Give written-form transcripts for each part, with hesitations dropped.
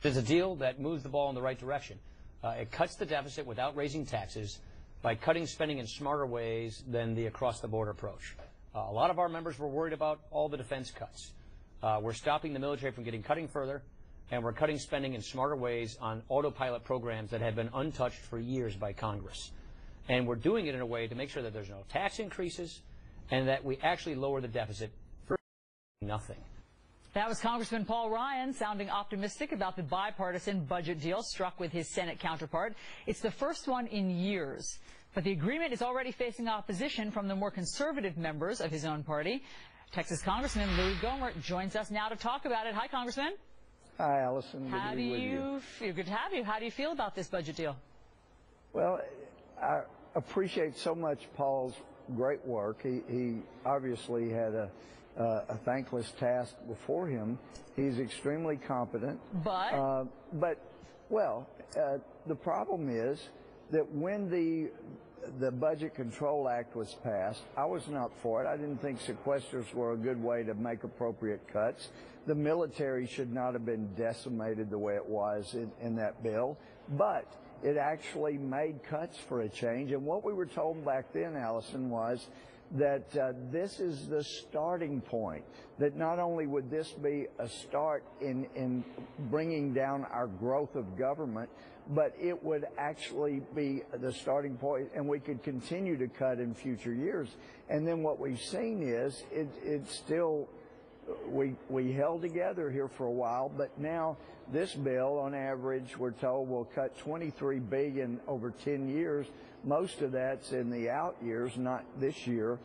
It's a deal that moves the ball in the right direction. It cuts the deficit without raising taxes by cutting spending in smarter ways than the across-the-board approach. A lot of our members were worried about all the defense cuts. We're stopping the military from cutting further, and we're cutting spending in smarter ways on autopilot programs that have been untouched for years by Congress. And we're doing it in a way to make sure that there's no tax increases and that we actually lower the deficit for nothing. That was Congressman Paul Ryan sounding optimistic about the bipartisan budget deal struck with his Senate counterpart. It's the first one in years. But the agreement is already facing opposition from the more conservative members of his own party. Texas Congressman Louie Gohmert joins us now to talk about it. Hi, Congressman. Hi, Allison. How do you feel? Good to have you. How do you feel about this budget deal? Well, I appreciate so much Paul's great work. He obviously had a thankless task before him. He's extremely competent. But the problem is that when the Budget Control Act was passed, I was not for it. I didn't think sequesters were a good way to make appropriate cuts. The military should not have been decimated the way it was in that bill, but it actually made cuts for a change. And what we were told back then, Allison, was that this is the starting point, that not only would this be a start in bringing down our growth of government, but it would actually be the starting point, and we could continue to cut in future years. And then what we've seen is it's still, we held together here for a while, but now this bill, on average, we're told will cut $23 billion over 10 years. Most of that's in the out years, not this year.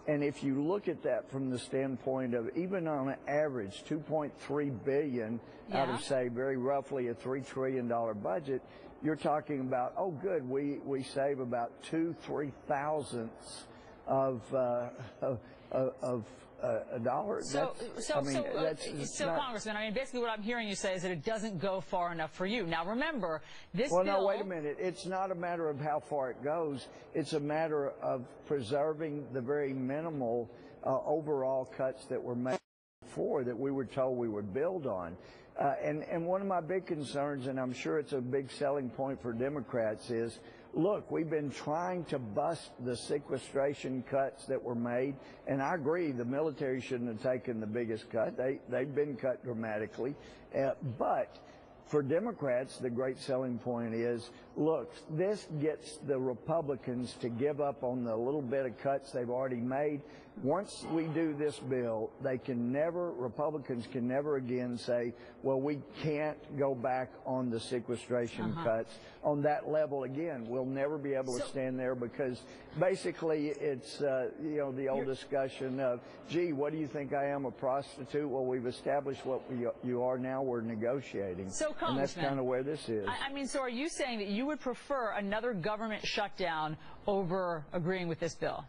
And if you look at that from the standpoint of even on an average $2.3 billion out of, say, very roughly a $3 trillion budget, you're talking about, oh, good, we save about 3 thousandths of a dollar. So Congressman, I mean, basically what I'm hearing you say is that it doesn't go far enough for you. Now, remember, this bill... Well, no, wait a minute. It's not a matter of how far it goes. It's a matter of preserving the very minimal overall cuts that were made before that we were told we would build on. And one of my big concerns, and I'm sure it's a big selling point for Democrats, is, look, we've been trying to bust the sequestration cuts that were made, and I agree the military shouldn't have taken the biggest cut. They've been cut dramatically. But for Democrats, the great selling point is, look, this gets the Republicans to give up on the little bit of cuts they've already made. Once we do this bill, Republicans can never again say, well, we can't go back on the sequestration cuts on that level again. We'll never be able to stand there because basically it's, the old discussion of, gee, what do you think I am, a prostitute? Well, we've established what you are now. We're negotiating. So, and that's kind of where this is. I mean, so are you saying that you would prefer another government shutdown over agreeing with this bill?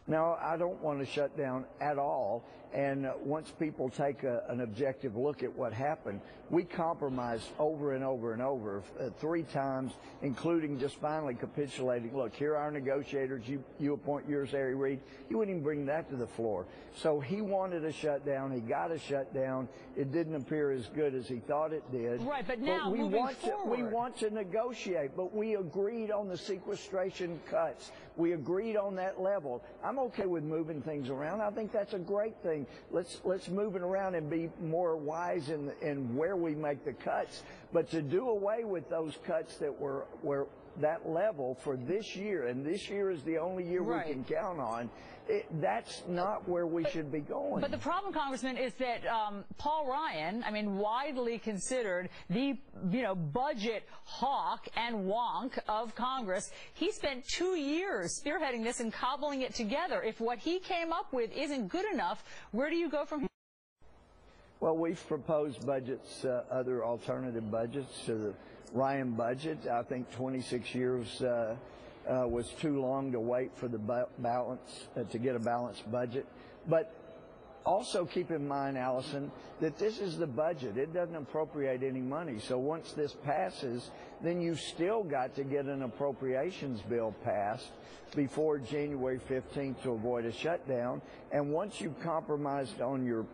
No, I don't want to shut down at all. And once people take an objective look at what happened, we compromised over and over and over 3 times, including just finally capitulating. Look, here are our negotiators. You appoint yours, Harry Reid. He wouldn't even bring that to the floor. So he wanted a shutdown. He got a shutdown. It didn't appear as good as he thought it did. Right, but now we want to negotiate. But we agreed on the sequestration cuts. We agreed on that level. I'm okay with moving things around. I think that's a great thing. Let's move it around and be more wise in where we make the cuts. But to do away with those cuts that were that level for this year, and this year is the only year we can count on, that's not where we should be going. But the problem, Congressman, is that Paul Ryan, I mean, widely considered the budget hawk and wonk of Congress, he spent 2 years spearheading this and cobbling it together. If what he came up with isn't good enough, where do you go from here? Well, we've proposed budgets, other alternative budgets to the Ryan budget. I think 26 years was too long to wait for the balance, to get a balanced budget. But also keep in mind, Allison, that this is the budget. It doesn't appropriate any money. So once this passes, then you've still got to get an appropriations bill passed before January 15th to avoid a shutdown. And once you've compromised on your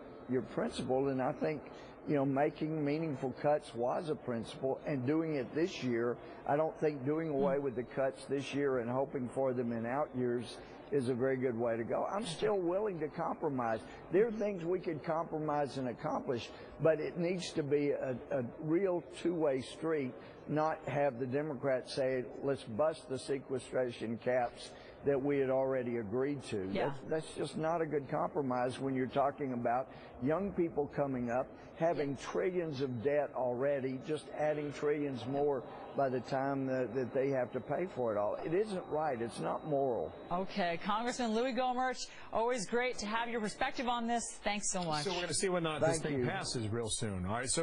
principle, and I think making meaningful cuts was a principle, and doing it this year, I don't think doing away with the cuts this year and hoping for them in out years is a very good way to go. I'm still willing to compromise. There are things we could compromise and accomplish, but it needs to be a real two-way street, not have the Democrats say, let's bust the sequestration caps that we had already agreed to. Yeah. That's just not a good compromise when you're talking about young people coming up, having trillions of debt already, just adding trillions more by the time that they have to pay for it all. It isn't right. It's not moral. Okay. Congressman Louie Gohmert, always great to have your perspective on this. Thanks so much. So we're going to see whether or not this thing passes real soon. All right. So